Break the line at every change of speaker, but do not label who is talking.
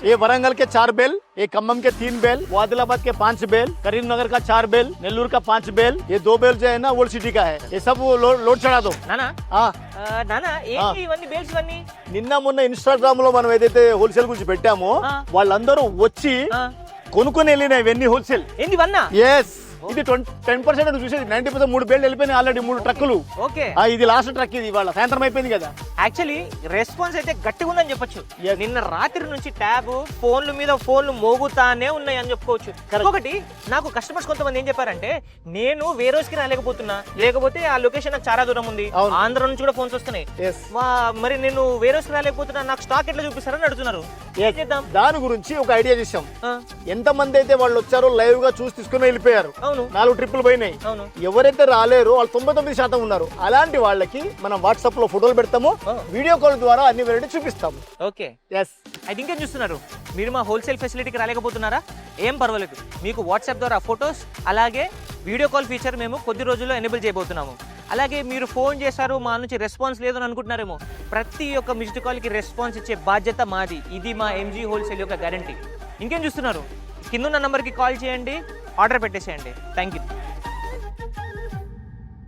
ये वरंगल के 4 बेल, ये खम्मम के 3 बेल, आदिलाबाद के 5 बेल, करीमनगर का 4 बेल, नेल्लूर का 5 बेल, ये 2 बेल जो है ना ओल्ड सिटी का है। ये सब वो लोड चढ़ा दो।
నానా
हाँ
నానా ఏంటి ఇవన్నీ బేల్స్ ఇవన్నీ
నిన్న మొన్న ఇన్స్టాగ్రామ్ లో మనం ఏదైతే హోల్సేల్ గురించి పెట్టామో వాళ్ళందరూ వచ్చి కొనుక్కొని వెళ్ళినాయి ఇవన్నీ హోల్సేల్.
ఏంటి ఇవన్నా
ఎస్ ఇది 10% చూసేది 90% 3 బేళ్ళు వెళ్ళిపోయినాయి ఆల్రెడీ 3 ట్రక్కులు.
ఓకే
ఇది లాస్ట్ ట్రక్ ఇది ఇవాళ సాయంత్రం అయిపోయింది కదా.
యాక్చువల్లీ రెస్పాన్స్ అయితే గట్టిగా ఉందని చెప్పొచ్చు. నిన్న రాత్రి నుంచి ట్యాబ్ ఫోన్ల మీద ఫోన్లు మోగుతానే ఉన్నాయి అని చెప్పుకోవచ్చు. ఒకటి నాకు కస్టమర్స్ కొంతమంది ఏం చెప్పారంటే నేను వేరోస్ కి రాలేకపోతున్నా, లేకపోతే ఆ లొకేషన్ నాకు చాలా దూరం ఉంది, ఆంధ్ర నుంచి కూడా ఫోన్స్ వస్తున్నాయి, మరి నేను వేరోస్ కి రాలేకపోతున్నా, నాకు స్టాక్ ఎట్లా చూపిస్తారని అడుగుతున్నారు.
దాని గురించి ఒక ఐడియా చేసాం. ఎంత మంది అయితే వాళ్ళు వచ్చారో లైవ్ గా చూసి తీసుకుని వెళ్ళిపోయారు. 4 ట్రిప్పులు పోయినాయి. ఎవరైతే రాలేరో వాళ్ళు 99% ఉన్నారు. అలాంటి వాళ్ళకి మనం వాట్సాప్ లో ఫోటోలు పెడతాము, వీడియో కాల్ ద్వారా అన్ని వెరైటీ చూపిస్తాము.
ఓకే
ఎస్
అయితే ఇంకేం చూస్తున్నారు మీరు? మా హోల్సేల్ ఫెసిలిటీకి రాలేకపోతున్నారా? ఏం పర్వాలేదు, మీకు వాట్సాప్ ద్వారా ఫొటోస్ అలాగే వీడియో కాల్ ఫీచర్ మేము కొద్ది రోజుల్లో ఎనేబుల్ చేయబోతున్నాము. అలాగే మీరు ఫోన్ చేశారు మా నుంచి రెస్పాన్స్ లేదు అని అనుకుంటున్నారేమో, ప్రతి ఒక్క మిస్డ్ కాల్కి రెస్పాన్స్ ఇచ్చే బాధ్యత మాది. ఇది మా ఎంజీ హోల్సేల్ యొక్క గ్యారంటీ. ఇంకేం చూస్తున్నారు? కింద ఉన్న నంబర్కి కాల్ చేయండి, ఆర్డర్ పెట్టేసేయండి. Thank you.